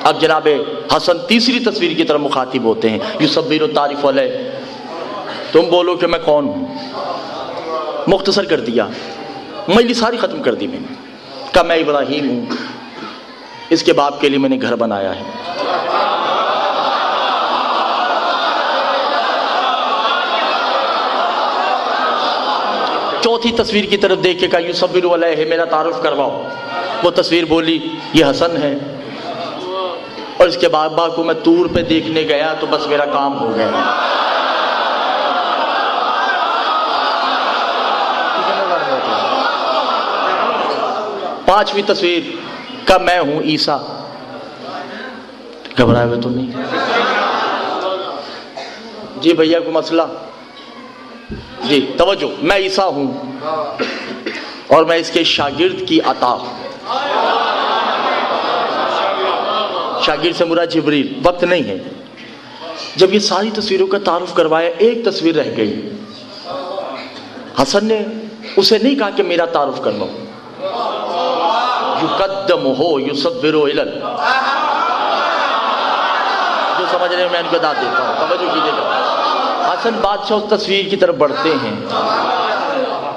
اب جناب حسن تیسری تصویر کی طرف مخاطب ہوتے ہیں. یصبر التعریف علیہ، تم بولو کہ میں کون ہوں. مختصر کر دیا، مجلس ساری ختم کر دی میں نے. کہا میں ابراہیم ہوں، اس کے باپ کے لیے میں نے گھر بنایا ہے. چوتھی تصویر کی طرف دیکھ کے کہا یصبر علیہ، میرا تعارف کرواؤ. وہ تصویر بولی یہ حسن ہے، اور اس کے بابا کو میں طور پہ دیکھنے گیا تو بس میرا کام ہو گیا. پانچویں تصویر کا میں ہوں عیسیٰ. گھبرائے ہوئے تو نہیں؟ جی بھیا کو مسئلہ؟ جی توجہ، میں عیسیٰ ہوں اور میں اس کے شاگرد کی عطا. شاگرد سے مراد جبریل. وقت نہیں ہے. جب یہ ساری تصویروں کا تعارف کروایا، ایک تصویر رہ گئی. حسن نے اسے نہیں کہا کہ میرا تعارف کرواؤ. یقدم ہو یصبر الی، جو سمجھ رہے ہیں میں ان کو داد دیتا ہوں، توجہ کیجیے گا. حسن بادشاہ اس تصویر کی طرف بڑھتے ہیں.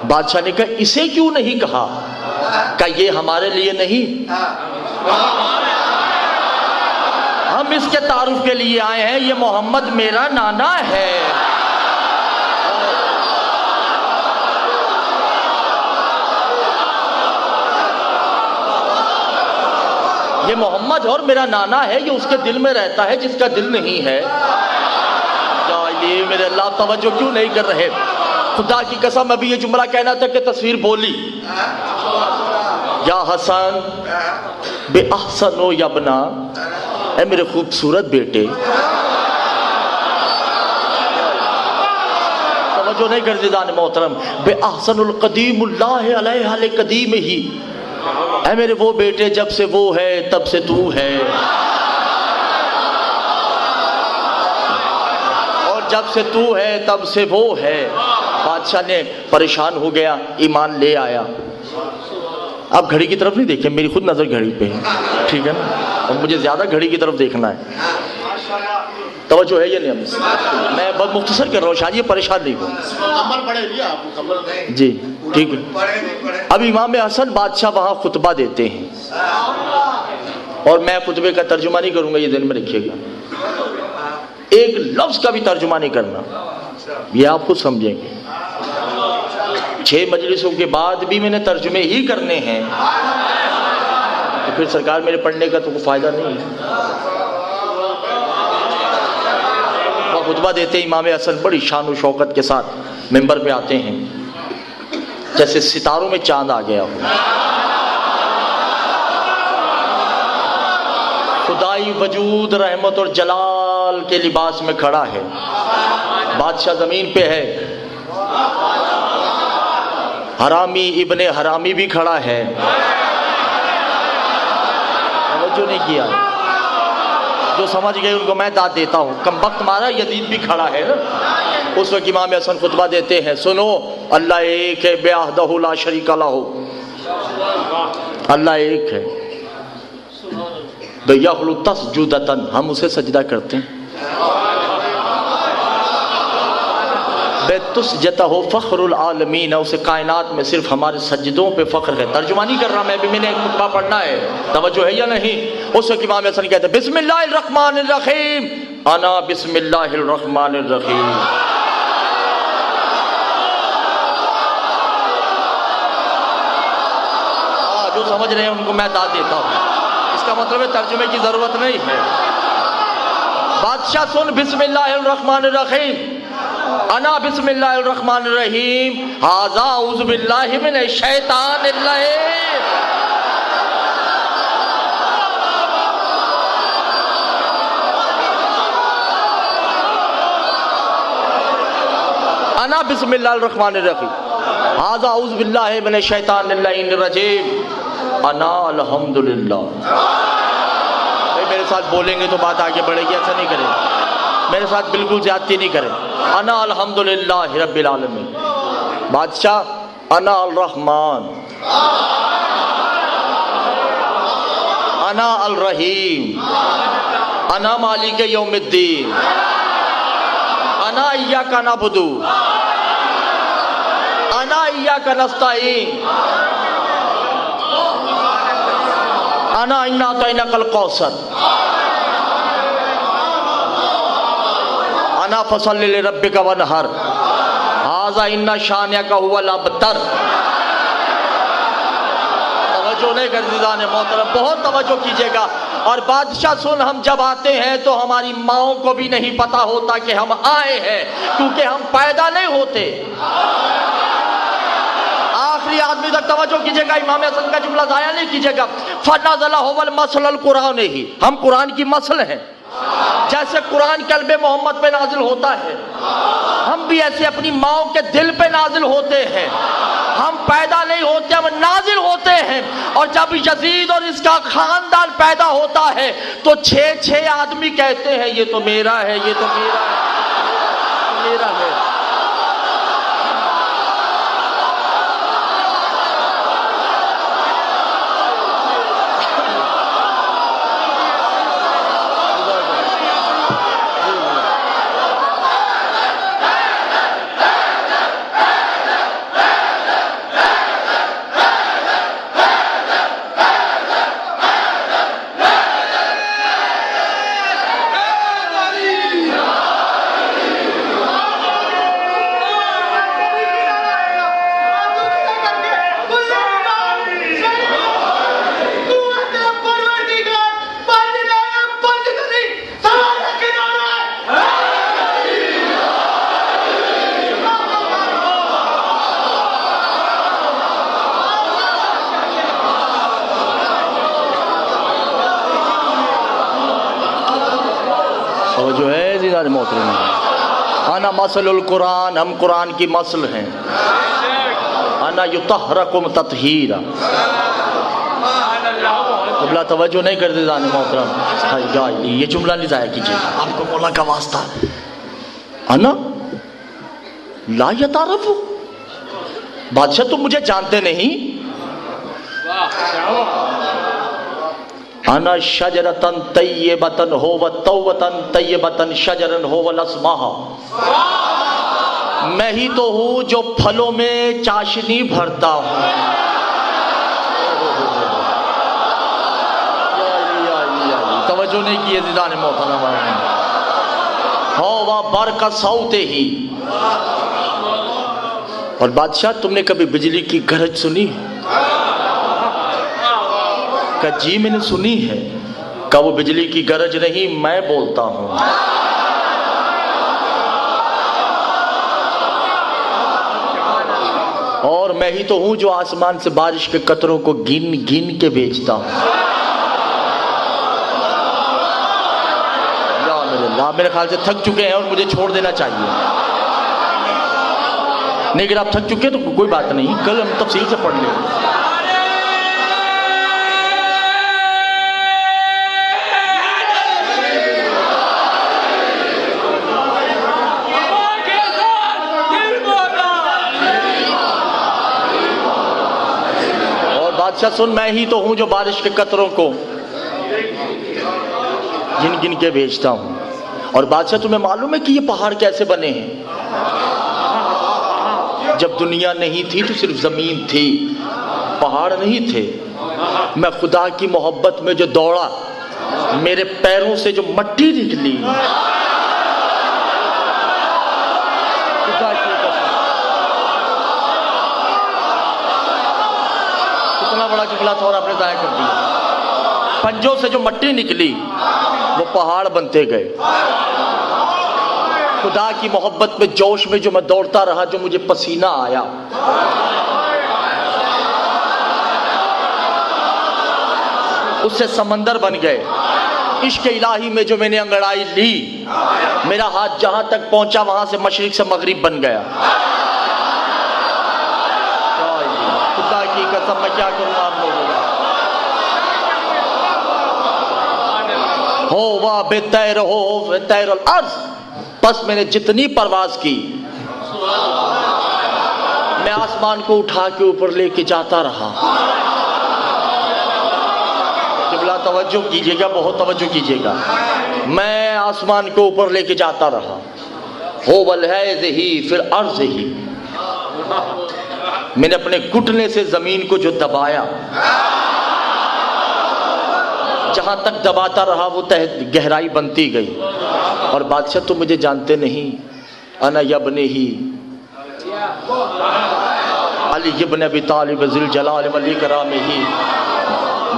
بادشاہ نے کہا اسے کیوں نہیں کہا؟ کہ یہ ہمارے لیے نہیں، ہم اس کے تعارف کے لیے آئے ہیں. یہ محمد میرا نانا ہے. یہ محمد اور میرا نانا ہے، یہ اس کے دل میں رہتا ہے جس کا دل نہیں ہے. میرے اللہ توجہ کیوں نہیں کر رہے؟ خدا کی قسم ابھی یہ جملہ کہنا تھا کہ تصویر بولی یا حسن بے احسن و یبنا، اے میرے خوبصورت بیٹے. توجہ نہیں کر دیدان محترم. بے احسن القدیم اللہ علیہ القدیم ہی، اے میرے وہ بیٹے جب سے وہ ہے تب سے تو ہے، جب سے تو ہے تب سے وہ ہے. بادشاہ نے پریشان ہو گیا، ایمان لے آیا. اب گھڑی کی طرف نہیں دیکھیں، میری خود نظر گھڑی پہ ہے، ٹھیک ہے نا، اور مجھے زیادہ گھڑی کی طرف دیکھنا ہے. توجہ ہے یہ نہیں؟ میں بہت مختصر کر رہا ہوں، شاید یہ پریشان نہیں ہو. جی ٹھیک ہے. اب امام حسن بادشاہ وہاں خطبہ دیتے ہیں، اور میں خطبے کا ترجمہ نہیں کروں گا، یہ ذہن میں رکھیے گا. ایک لفظ کا بھی ترجمہ نہیں کرنا، یہ آپ خود سمجھیں گے. 6 مجلسوں کے بعد بھی میں نے ترجمے ہی کرنے ہیں. پھر سرکار میرے پڑھنے کا تو کوئی فائدہ نہیں ہے. وہ خطبہ دیتے امام حسن بڑی شان و شوکت کے ساتھ ممبر پہ آتے ہیں جیسے ستاروں میں چاند آ گیا ہو. خدائی وجود رحمت اور جلال کے لباس میں کھڑا ہے. بادشاہ زمین پہ ہے، حرامی ابن حرامی بھی کھڑا ہے. توجہ نہیں کیا؟ جو سمجھ گئے ان کو میں داد دیتا ہوں. کم وقت مارا یزید بھی کھڑا ہے نا. اس وقت امام حسن خطبہ دیتے ہیں، سنو اللہ ایک ہے، وحدہ لا شریک لہ. اللہ ایک ہے، یخلق تسجدۃ، ہم اسے سجدہ کرتے ہیں. تسجدہ فخر العالمین، اسے کائنات میں صرف ہمارے سجدوں پہ فخر ہے. ترجمہ نہیں کر رہا میں بھی، میں نے ایک خطبہ پڑھنا ہے. توجہ ہے یا نہیں؟ اس وقت امام حسن کہتے ہیں بسم اللہ الرحمن الرحیم، انا بسم اللہ الرحمن الرحیم. جو سمجھ رہے ہیں ان کو میں داد دیتا ہوں. اس کا مطلب ہے ترجمے کی ضرورت نہیں ہے. بادشاہ سن، بسم اللہ الرحمن الرحیم، انا بسم اللہ الرحمن الرحیم، ھذا اعوذ باللہ من الشیطان الرجیم. انا بسم اللہ الرحمن الرحیم، ھذا اعوذ باللہ من الشیطان الرجیم، انا الحمدللہ. میرے ساتھ بولیں گے تو بات آگے بڑھے گی، ایسا نہیں کریں. میرے ساتھ بالکل زیادتی نہیں کریں. انا الحمدللہ رب العالمین. بادشاہ انا الرحمن، انا الرحیم، انا مالک یوم الدین، انا ایاک نعبد، انا ایاک نستعین، انا اعطیناک الکوثر، انا فصلی لربک وانحر، ھذا ان شانئک ھو الابتر. توجہ نہیں کرزیدان محترم، بہت توجہ کیجئے گا. اور بادشاہ سن، ہم جب آتے ہیں تو ہماری ماؤں کو بھی نہیں پتا ہوتا کہ ہم آئے ہیں، کیونکہ ہم پیدا نہیں ہوتے. آخری آدمی تک توجہ کیجئے گا، امام حسن کا جملہ ضائع نہیں کیجئے گا. فَنَزَلَ هُوَ الْمَثْلُ الْقُرْآنِ ہی، ہم قرآن کی مثل ہیں. جیسے قرآن قلب محمد پہ نازل ہوتا ہے، ہم بھی ایسے اپنی ماؤں کے دل پہ نازل ہوتے ہیں. ہم پیدا نہیں ہوتے، ہم نازل ہوتے ہیں. اور جب یزید اور اس کا خاندان پیدا ہوتا ہے تو 6 آدمی کہتے ہیں یہ تو میرا ہے، یہ تو میرا ہے، میرا ہے. جو ہے زیادہ محترم، انا مثل القرآن، ہم قرآن کی مثل ہیں. انا یطہرکم تطہیرا. قبلہ توجہ نہیں کرتے زیادہ محترم، یہ جملہ نہیں ضائع کیجیے، آپ کو مولا کا واسطہ. انا لا یتعرف، بادشاہ تم مجھے جانتے نہیں. انا شجرتن طیبتن ہو توبتن طیبتن شجرن ہو لسمہا، میں ہی تو ہوں جو پھلوں میں چاشنی بھرتا ہوں. توجہ نہیں کی عزیزان محترم. ہوا برق صوت ہی. اور بادشاہ تم نے کبھی بجلی کی گرج سنی؟ کہا جی میں نے سنی ہے. کہا وہ بجلی کی گرج نہیں میں بولتا ہوں. اور میں ہی تو ہوں جو آسمان سے بارش کے قطروں کو گن گن کے بھیجتا ہوں. آپ میرے خیال سے تھک چکے ہیں اور مجھے چھوڑ دینا چاہیے. نہیں اگر آپ تھک چکے تو کوئی بات نہیں, کل ہم تفصیل سے پڑھ لیں. اور بادشاہ سن, میں ہی تو ہوں جو بارش کے قطروں کو گن گن کے بھیجتا ہوں. اور بادشاہ تمہیں معلوم ہے کہ یہ پہاڑ کیسے بنے ہیں؟ جب دنیا نہیں تھی تو صرف زمین تھی, پہاڑ نہیں تھے. میں خدا کی محبت میں جو دوڑا, میرے پیروں سے جو مٹی نکلی, خدا کی قسم. کتنا بڑا چکلا تھا اور آپ نے ضائع کر دیا. پنجوں سے جو مٹی نکلی وہ پہاڑ بنتے گئے. خدا کی محبت میں جوش میں جو میں دوڑتا رہا, جو مجھے پسینہ آیا, اس سے سمندر بن گئے. عشق الہی میں جو میں نے انگڑائی لی, میرا ہاتھ جہاں تک پہنچا وہاں سے مشرق سے مغرب بن گیا. خدا کی قسم میں کیا کروں آپ لوگوں کا. ہو وا بے تیر ہو تیر الارض. بس میں نے جتنی پرواز کی, میں آسمان کو اٹھا کے اوپر لے کے جاتا رہا. قبلہ توجہ کیجیے گا, بہت توجہ کیجیے گا. میں آسمان کو اوپر لے کے جاتا رہا. ہو والحیض ہی پھر عرض ہی. میں نے اپنے گھٹنے سے زمین کو جو دبایا, جہاں تک دباتا رہا وہ گہرائی بنتی گئی. اور بادشاہ تو مجھے جانتے نہیں, انا یبن ہی علی ابن ابی طالب ذی الجلال والاکرام ہی,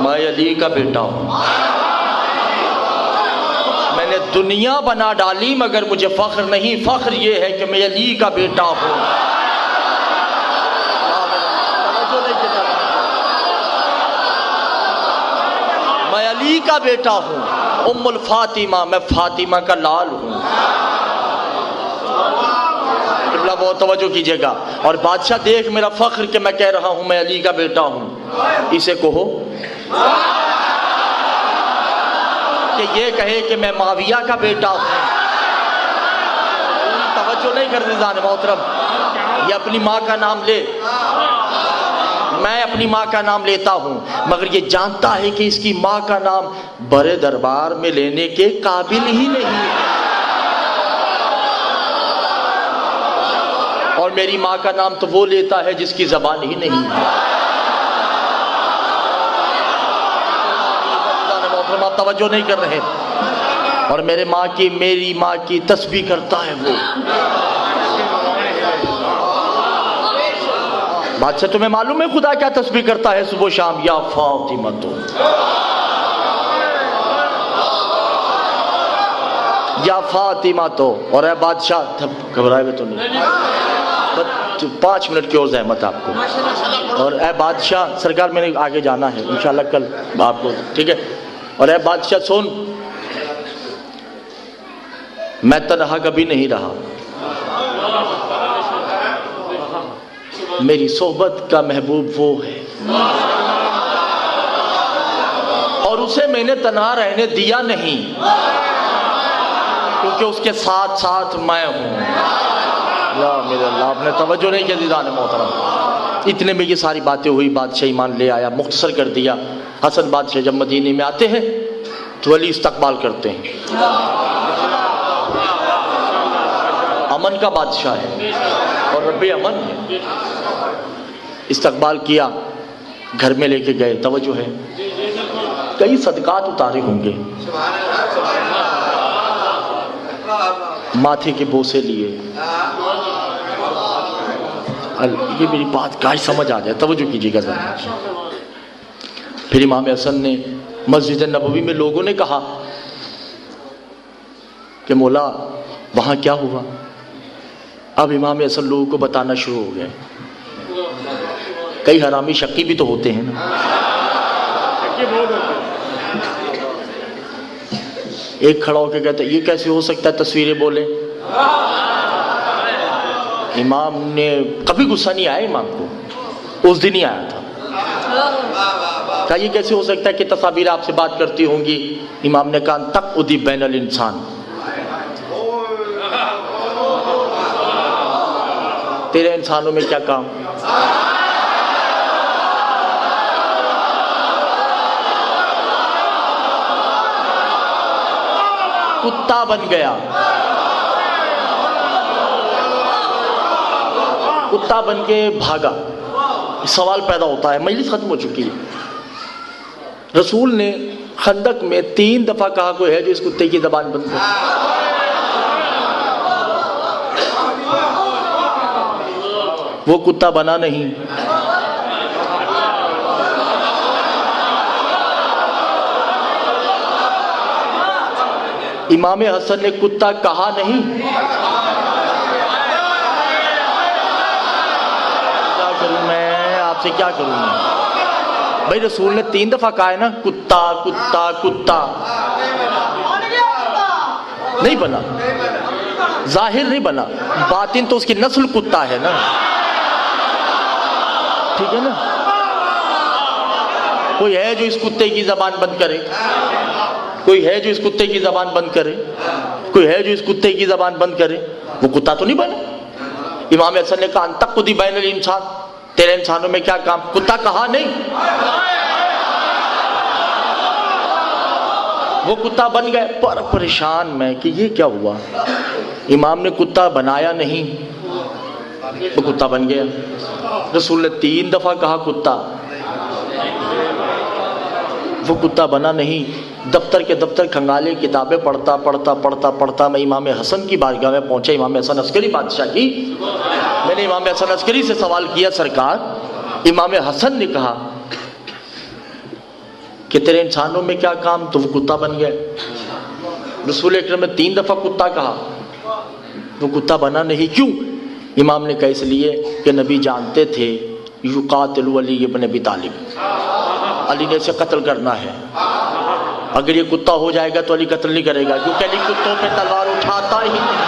میں علی کا بیٹا ہوں. میں نے دنیا بنا ڈالی مگر مجھے فخر نہیں, فخر یہ ہے کہ میں علی کا بیٹا ہوں. میں علی کا بیٹا ہوں. ام الفاطمہ, میں فاطمہ کا لال ہوں. قبلہ بہت توجہ کیجئے گا. اور بادشاہ دیکھ میرا فخر کہ میں کہہ رہا ہوں میں علی کا بیٹا ہوں. اسے کہو کہ یہ کہے کہ میں معاویہ کا بیٹا ہوں. توجہ نہیں کرتے زان محترم. یہ اپنی ماں کا نام لے, میں اپنی ماں کا نام لیتا ہوں, مگر یہ جانتا ہے کہ اس کی ماں کا نام بڑے دربار میں لینے کے قابل ہی نہیں. اور میری ماں کا نام تو وہ لیتا ہے جس کی زبان ہی نہیں ہے. آپ توجہ نہیں کر رہے. اور میری ماں کی تسبیح کرتا ہے وہ. بادشاہ تمہیں معلوم ہے خدا کیا تسبیح کرتا ہے صبح و شام؟ یا فاطمہ تو, یا فاطمہ تو. اور اے بادشاہ, گھبرائے ہوئے تو نہیں, 5 منٹ کی اور زحمت آپ کو. اور اے بادشاہ, سرکار میں نے آگے جانا ہے انشاءاللہ کل آپ کو, ٹھیک ہے. اور اے بادشاہ سن, میں تنہا کبھی نہیں رہا. میری صحبت کا محبوب وہ ہے, اور اسے میں نے تنہا رہنے دیا نہیں, کیونکہ اس کے ساتھ ساتھ میں ہوں. یا میرے اللہ, آپ نے توجہ نہیں کی عزیزان محترم. اتنے میں یہ ساری باتیں ہوئی, بادشاہ ایمان لے آیا. مختصر کر دیا. حسن بادشاہ جب مدینے میں آتے ہیں تو ولی استقبال کرتے ہیں. امن کا بادشاہ ہے اور رب امن ہے. استقبال کیا, گھر میں لے کے گئے. توجہ ہے, کئی صدقات اتارے ہوں گے, ماتھے کے بوسے لیے. یہ میری بات کاش سمجھ آ جائے, توجہ کیجیے گا ذرا. پھر امام حسن نے مسجد نبوی میں لوگوں نے کہا کہ مولا وہاں کیا ہوا؟ اب امام حسن لوگوں کو بتانا شروع ہو گئے. کئی حرامی شقی بھی تو ہوتے ہیں نا. ایک کھڑا ہو کے کہتا ہے یہ کیسے ہو سکتا ہے تصویریں بولے. امام نے کبھی غصہ نہیں آیا امام کو، اس دن ہی آیا تھا. کہا یہ کیسے ہو سکتا ہے کہ تصاویر آپ سے بات کرتی ہوں گی؟ امام نے کہا تک ادی بین الانسان، تیرے انسانوں میں کیا کام؟ کتا بن گیا، کتا بن کے بھاگا. سوال پیدا ہوتا ہے، مجلس ختم ہو چکی ہے، رسول نے خندق میں 3 دفعہ کہا کوئی ہے جو اس کتے کی زبان بند کرے. وہ کتا بنا نہیں. امام حسن نے کتا کہا نہیں. کیا کروں میں آپ سے، کیا کروں میں؟ بھائی رسول نے 3 دفعہ کہا ہے نا کتا کتا کتا. نہیں بنا، ظاہر نہیں بنا، باطن تو اس کی نسل کتا ہے نا. ٹھیک ہے نا. کوئی ہے جو اس کتے کی زبان بند کرے؟ کوئی ہے جو اس کتے کی زبان بند کرے؟ کوئی ہے جو اس کتے کی زبان بند کرے؟ وہ کتا تو نہیں بنا. امام حسن نے کہا انتقدی بین الانسان، تیرے انسانوں میں کیا کام؟ کتا کہا نہیں، وہ کتا بن گئے. پر پریشان میں کہ یہ کیا ہوا. امام نے کتا بنایا نہیں، وہ کتا بن گیا. رسول نے 3 دفعہ کہا کتا، وہ کتا بنا نہیں. دفتر کے دفتر کھنگالے، کتابیں پڑھتا پڑھتا پڑھتا پڑھتا میں امام حسن کی بارگاہ میں پہنچا. امام حسن عسکری بادشاہ کی. میں نے امام حسن عسکری سے سوال کیا سرکار. امام حسن نے کہا کہ تیرے انسانوں میں کیا کام؟ تو وہ کتا بن گئے. رسول اکرم نے 3 دفعہ کتا کہا، وہ کتا بنا نہیں. کیوں؟ امام نے کہا اس لیے کہ نبی جانتے تھے یقاتل علی ابن ابی طالب، علی نے اسے قتل کرنا ہے. اگر یہ کتا ہو جائے گا تو علی قتل نہیں کرے گا، کیونکہ علی کتوں پہ تلوار اٹھاتا ہی نہیں.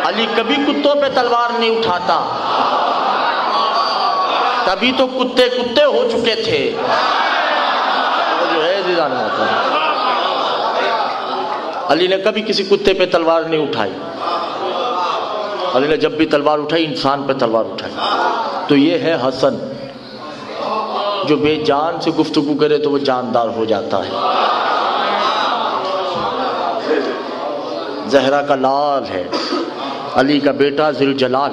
علی کبھی کتوں پہ تلوار نہیں اٹھاتا، تبھی تو کتے کتے ہو چکے تھے. جو ہے علی نے کبھی کسی کتے پہ تلوار نہیں اٹھائی. علی نے جب بھی تلوار اٹھائی انسان پہ تلوار اٹھائی. تو یہ ہے حسن، جو بے جان سے گفتگو کرے تو وہ جاندار ہو جاتا ہے. زہرا کا لال ہے، علی کا بیٹا ذوالجلال،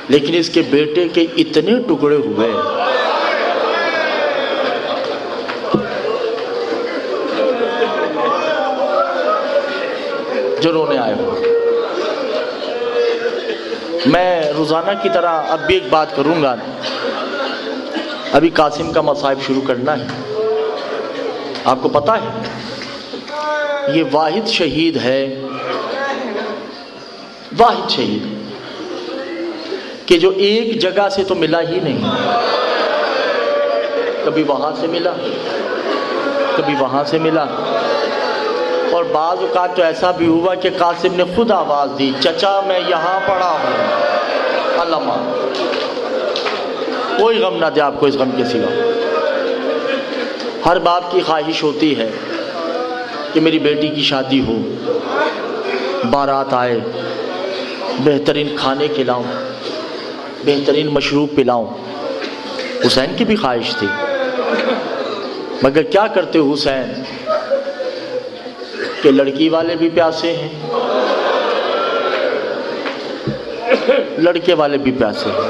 لیکن اس کے بیٹے کے اتنے ٹکڑے ہوئے جو رونے آئے ہو. میں روزانہ کی طرح اب بھی ایک بات کروں گا. ابھی قاسم کا مصائب شروع کرنا ہے. آپ کو پتا ہے یہ واحد شہید ہے، واحد شہید کہ جو ایک جگہ سے تو ملا ہی نہیں. کبھی وہاں سے ملا، کبھی وہاں سے ملا، اور بعض اوقات تو ایسا بھی ہوا کہ قاسم نے خود آواز دی چچا میں یہاں پڑا ہوں. علامہ کوئی غم نہ دے آپ کو اس غم کے سوا. ہر باپ کی خواہش ہوتی ہے کہ میری بیٹی کی شادی ہو، بارات آئے، بہترین کھانے کھلاؤں، بہترین مشروب پلاؤں. حسین کی بھی خواہش تھی، مگر کیا کرتے حسین کہ لڑکی والے بھی پیاسے ہیں، لڑکے والے بھی پیاسے ہیں.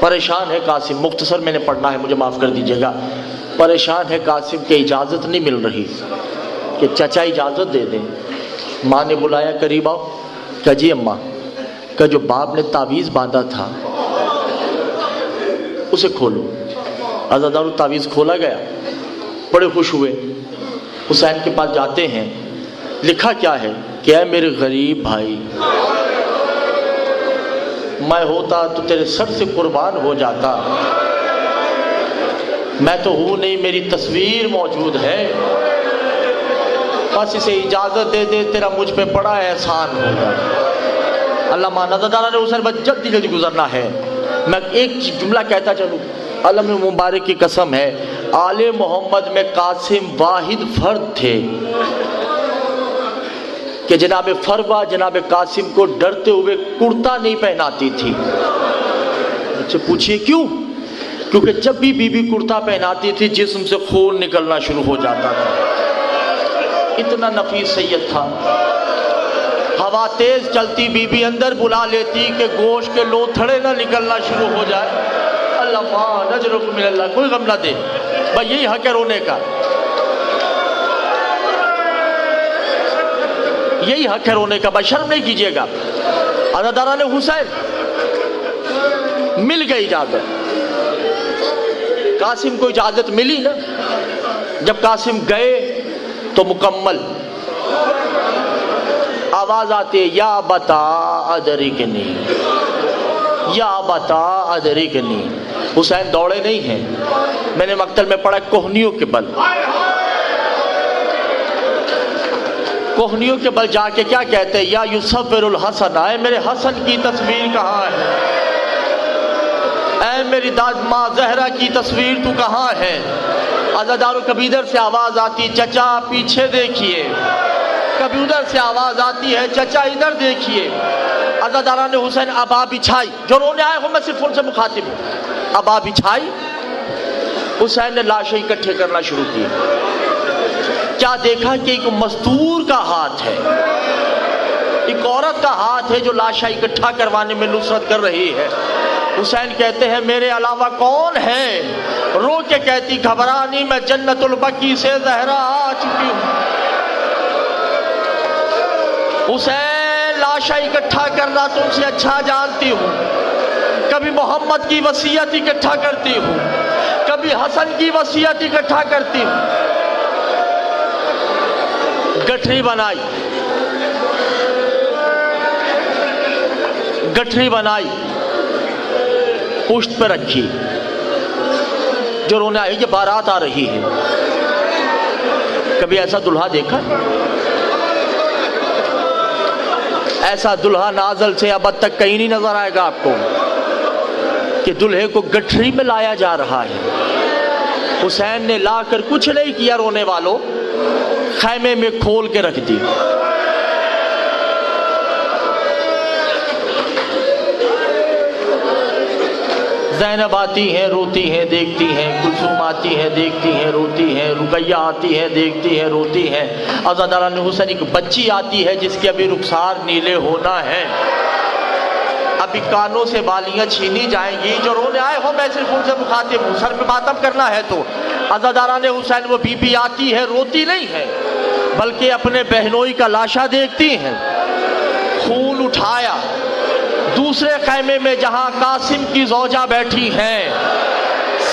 پریشان ہے قاسم. مختصر میں نے پڑھنا ہے، مجھے معاف کر دیجیے گا. پریشان ہے قاسم کہ اجازت نہیں مل رہی. کہ چچا اجازت دے دیں۔ ماں نے بلایا قریب آؤ، کہا جی اماں، کہ جو باپ نے تعویذ باندھا تھا اسے کھولو۔ عزادارو تعویذ کھولا گیا، بڑے خوش ہوئے، حسین کے پاس جاتے ہیں، لکھا کیا ہے کہ اے میرے غریب بھائی، میں ہوتا تو تیرے سر سے قربان ہو جاتا، میں تو ہوں نہیں، میری تصویر موجود ہے، بس اسے اجازت دے دے، تیرا مجھ پہ بڑا احسان ہوگا۔ علامہ نظردارہ نے حسین بس جلدی جلدی گزرنا ہے، میں ایک جملہ کہتا چلوں، علم مبارک کی قسم ہے، آل محمد میں قاسم واحد فرد تھے کہ جناب فروہ جناب قاسم کو ڈرتے ہوئے کرتا نہیں پہناتی تھی۔ مجھ سے پوچھئے کیوں؟ کیونکہ جب بھی بی بی کرتا پہناتی تھی جسم سے خون نکلنا شروع ہو جاتا تھا، اتنا نفیس سید تھا۔ ہوا تیز چلتی، بی بی اندر بلا لیتی کہ گوشت کے لوتھڑے نہ نکلنا شروع ہو جائے۔ اللہ نجرکم من اللہ، کوئی غم نہ دے، بھائی یہی حق ہے رونے کا، یہی حق ہے رونے کا، بھائی شرم نہیں کیجئے گا۔ عزادارہ نے حسین مل گئی اجازت، قاسم کو اجازت ملی نا، جب قاسم گئے تو مکمل آواز آتی ہے، یا بتا ادرکنی، یا بتا ادرکنی۔ حسین دوڑے نہیں ہیں، میں نے مقتل میں پڑھا کوہنیوں کے بل، کوہنیوں کے بل جا کے کیا کہتے ہیں، یا یصور الحسن، اے میرے حسن کی تصویر کہاں ہے، اے میری داد ماں زہرا کی تصویر تو کہاں ہے۔ عزادارو کبھی ادھر سے آواز آتی، چچا پیچھے دیکھیے، کبھی ادھر سے آواز آتی ہے، چچا ادھر دیکھیے۔ عزادارہ نے حسین ابا بچھائی، جو رونے آئے ہوں میں صرف ان سے مخاطب ہوں، ابا بچھائی، حسین نے لاشیں اکٹھے کرنا شروع کی۔ کیا دیکھا کہ ایک مزدور کا ہاتھ ہے، ایک عورت کا ہاتھ ہے جو لاشیں اکٹھا کروانے میں نصرت کر رہی ہے۔ حسین کہتے ہیں میرے علاوہ کون ہے؟ رو کے کہتی گھبرا نہیں، میں جنت البقیع سے زہرا آ چکی ہوں۔ حسین لاشیں اکٹھا کرنا تم سے اچھا جانتی ہوں، کبھی محمد کی وصیت اکٹھا کرتی ہوں، کبھی حسن کی وصیت اکٹھا کرتی ہوں۔ گٹھری بنائی، گٹھری بنائی، پشت پہ رکھی، جو رونے آئی کہ بارات آ رہی ہے۔ کبھی ایسا دلہا دیکھا؟ ایسا دلہا نازل سے اب تک کہیں نہیں نظر آئے گا آپ کو کہ دلہے کو گٹھری میں لایا جا رہا ہے۔ حسین نے لا کر کچھ نہیں کیا رونے والوں، خیمے میں کھول کے رکھ دی۔ زینب آتی ہیں روتی ہیں دیکھتی ہیں، کلثوم آتی ہیں دیکھتی ہیں روتی ہیں، رقیہ آتی ہیں دیکھتی ہیں روتی ہیں۔ عزادارہ نے حسین ایک بچی آتی ہے جس کے ابھی رخسار نیلے ہونا ہے، ابھی کانوں سے بالیاں چھینی جائیں گی، جو رونے آئے ہو میں صرف ان سے مخاطب ہوں، سر پہ ماتم کرنا ہے تو۔ عزادارہ نے حسین وہ بی بی آتی ہے، روتی نہیں ہے بلکہ اپنے بہنوئی کا لاشا دیکھتی ہیں، خون اٹھایا دوسرے خیمے میں جہاں قاسم کی زوجہ بیٹھی ہیں،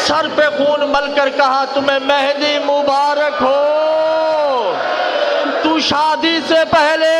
سر پہ خون مل کر کہا تمہیں مہدی مبارک ہو، تو شادی سے پہلے